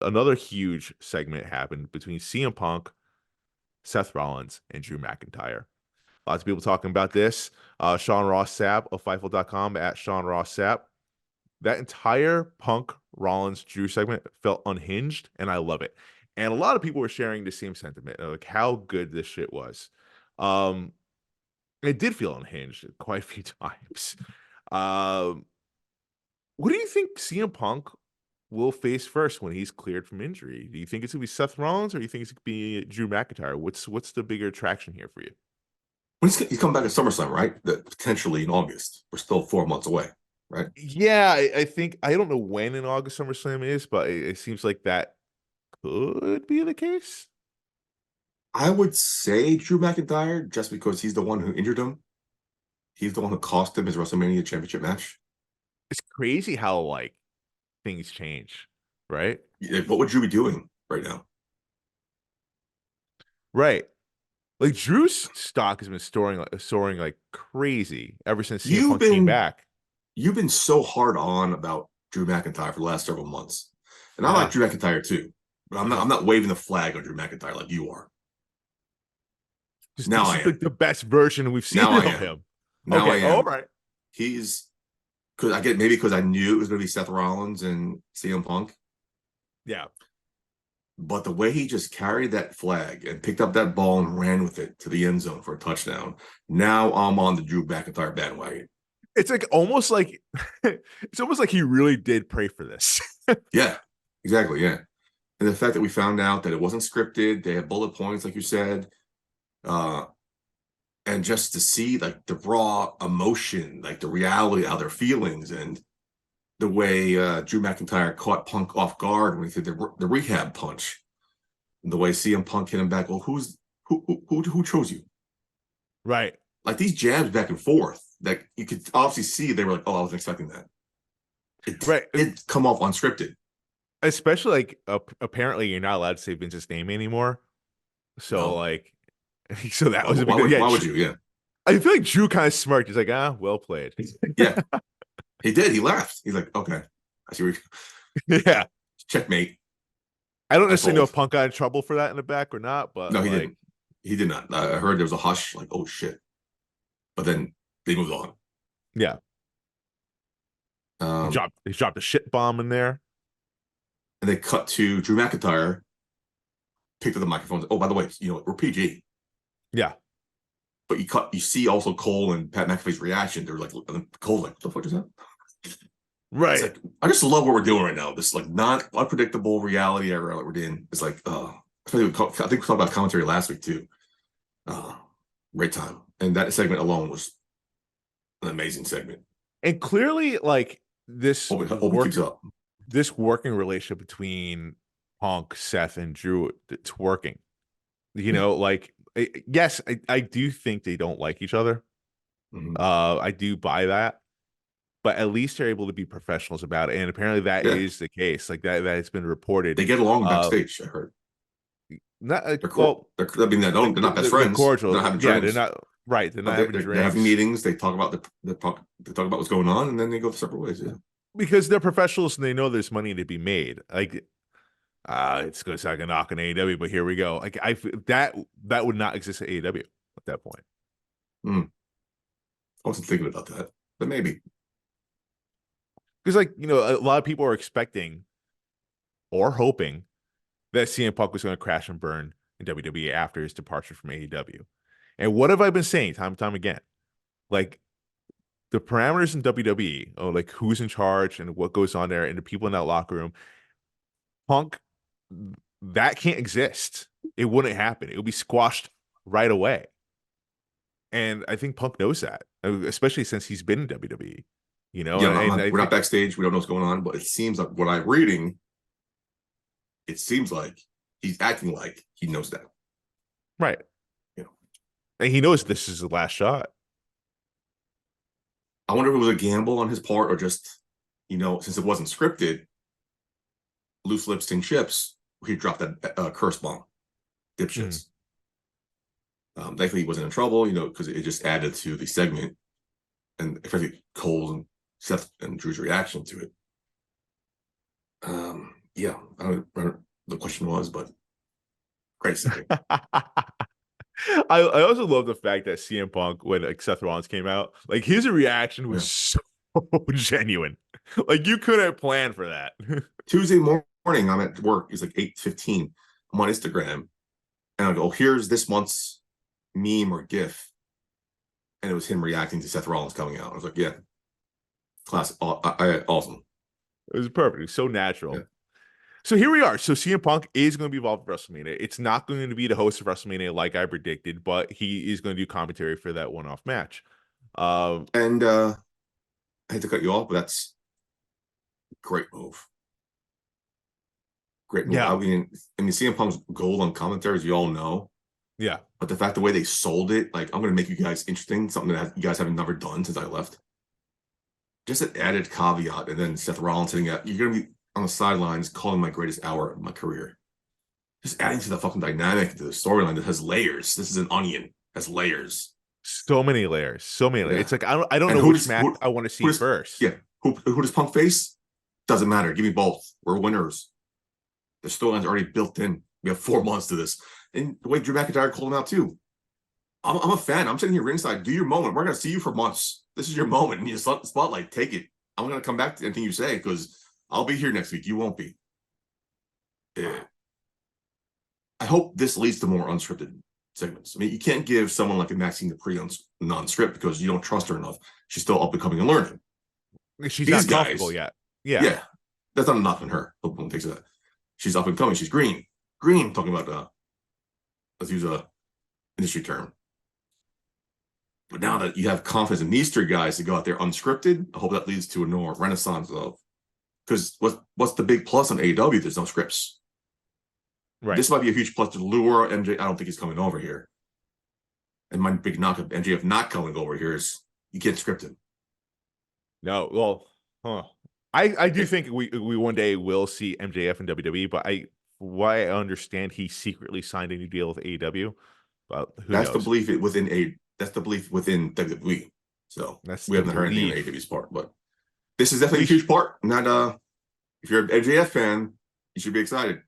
another huge segment happened between CM Punk, Seth Rollins, and Drew McIntyre. Lots of people talking about this. Sean Ross Sapp of Fightful.com at Sean Ross Sapp. That entire Punk Rollins Drew segment felt unhinged, and I love it. And a lot of people were sharing the same sentiment, like how good this shit was. Um, it did feel unhinged quite a few times. Um, what do you think CM Punk will face first when he's cleared from injury? Do you think it's gonna be Seth Rollins, or do you think it's gonna be Drew McIntyre? What's the bigger attraction here for you? When he's coming back at SummerSlam, right? That potentially in August. We're still 4 months away, right? Yeah, I think I don't know when in August SummerSlam is, but it seems like that could be the case. I would say Drew McIntyre just because he's the one who injured him. He's the one who cost him his WrestleMania championship match. It's crazy how like things change, right? What would Drew be doing right now? Right. Like Drew's stock has been soaring like crazy ever since CM You've Punk came been back. you've been so hard on about Drew McIntyre for the last several months, and I like Yeah. Drew McIntyre too, but I'm not waving the flag on Drew McIntyre like you are. Just Now this I is like am. the best version we've seen Now I of am. him. Now I Okay, all am. right. He's because I get maybe because I knew it was going to be Seth Rollins and CM Punk, Yeah. but the way he just carried that flag and picked up that ball and ran with it to the end zone for a touchdown. Now I'm on the Drew McIntyre bandwagon. It's like almost like it's almost like he really did pray for this. Yeah, exactly. Yeah. And the fact that we found out that it wasn't scripted, they had bullet points, like you said, uh, and just to see like the raw emotion, like the reality, how their feelings, and the way Drew McIntyre caught Punk off guard when he did the rehab punch, and the way CM Punk hit him back. Well, who chose you? Right. Like these jabs back and forth that you could obviously see they were like, oh, I wasn't expecting that. It Right. did come off unscripted. Especially like apparently you're not allowed to say Vince's name anymore. So No, like so that why, was a why big would yeah. why would you? Yeah, I feel like Drew kind of smirked. He's like, ah, well played. yeah, he did. He laughed. He's like, okay, I see. Yeah. Checkmate. I don't I necessarily know if fold. Punk got in trouble for that in the back or not, but No, he like, didn't. He did not. I heard there was a hush, like, oh shit. But then they moved on. yeah, Um, he dropped a shit bomb in there. and they cut to Drew McIntyre, picked up the microphone. Oh, by the way, we're PG. Yeah, But you see also Cole and Pat McAfee's reaction. They're like, Cole's like, what the fuck is that? It's right. like, I just love what we're doing right now. This like non unpredictable reality era that we're in. It's like, I think we talked about commentary last week too. Uh, Great time. And that segment alone was an amazing segment. And clearly, like Hope it keeps up. this working relationship between Punk, Seth, and Drew, it's working. You Yeah. know, like yes, I do think they don't like each other. Mm-hmm. I do buy that, but at least they're able to be professionals about it, and apparently that Yeah. is the case. Like that has been reported. They get along Uh, backstage, I heard. not They're cool. well, I mean, they're not best they're friends. They're cordial. not having Yeah, they're drinks. not right. They're But not having they're having drinks meetings. They talk about they talk about what's going on, and then they go separate ways. Yeah. because they're professionals and they know there's money to be made. Like, it's going to sound like a knock on AEW, but here we go. Like, that would not exist at AEW at that point. Hmm. I wasn't thinking about that, but maybe. Because, like, a lot of people are expecting or hoping that CM Punk was going to crash and burn in WWE after his departure from AEW. And what have I been saying time and time again? Like, the parameters in WWE, like who's in charge and what goes on there, and the people in that locker room, Punk, that can't exist. It wouldn't happen. It would be squashed right away. And I think Punk knows that, especially since he's been in WWE, Yeah, and I we're not think, backstage. We don't know what's going on, but it seems like what I'm reading, it seems like he's acting like he knows that. right. You know, And he knows this is the last shot. I wonder if it was a gamble on his part or just, since it wasn't scripted, loose lips tin chips. He dropped that curse bomb, dipshits. Thankfully, he wasn't in trouble, because it just added to the segment, and especially Cole's and Seth and Drew's reaction to it. Yeah, I don't remember the question was, but great second. I also love the fact that CM Punk, when like Seth Rollins came out, like his reaction was Yeah. so genuine. Like you couldn't plan for that. Tuesday morning, I'm at work. It's like 8:15. I'm on Instagram, and I go, oh, "Here's this month's meme or GIF," and it was him reacting to Seth Rollins coming out. I was like, "Yeah, classic, awesome." It was perfect. It was so Yeah. natural. So here we are. So CM Punk is going to be involved with WrestleMania. It's not going to be the host of WrestleMania like I predicted, but he is going to do commentary for that one-off match. Um, And I hate to cut you off, but that's a great move. Great move. yeah, I mean, CM Punk's gold on commentaries, you all know. yeah. But the fact the way they sold it, like I'm gonna make you guys interesting, something that you guys haven't never done since I left. Just an added caveat, and then Seth Rollins sitting at you're gonna be on the sidelines calling my greatest hour of my career. Just adding to the fucking dynamic to the storyline that has layers. This is an onion, has layers. So many layers. So many layers. Yeah. It's like I don't And know which match I want to see who does first. yeah, who does Punk face? Doesn't matter. Give me both. We're winners. The storyline's already built in. We have 4 months to this. And the way Drew McIntyre called him out too. I'm a fan. I'm sitting here ringside. Do your moment. We're gonna see you for months. This is your moment. You spotlight. Take it. I'm gonna come back to anything you say because I'll be here next week. You won't be. I hope this leads to more unscripted segments. I mean, you can't give someone like a Maxine Dupree non-script because you don't trust her enough. She's still up and coming and learning. She's These not comfortable guys, yet. Yeah. yeah, that's not a knock on her. Hope no one takes that. She's up and coming. She's green. Green. Talking about let's use a industry term. But now that you have confidence in these three guys to go out there unscripted, I hope that leads to a more renaissance of because what's the big plus on AEW? There's no scripts. Right. This might be a huge plus to lure MJ. I don't think he's coming over here. And my big knock of MJF not coming over here is you can't script him. No, well, I do think we one day will see MJF in WWE, but what I understand, he secretly signed a new deal with AEW. But who That's the knows? belief that's the belief within WWE. So That's we the haven't heard anything on belief. AEW's part, but this is definitely a We huge part. Not if you're an MJF fan, you should be excited.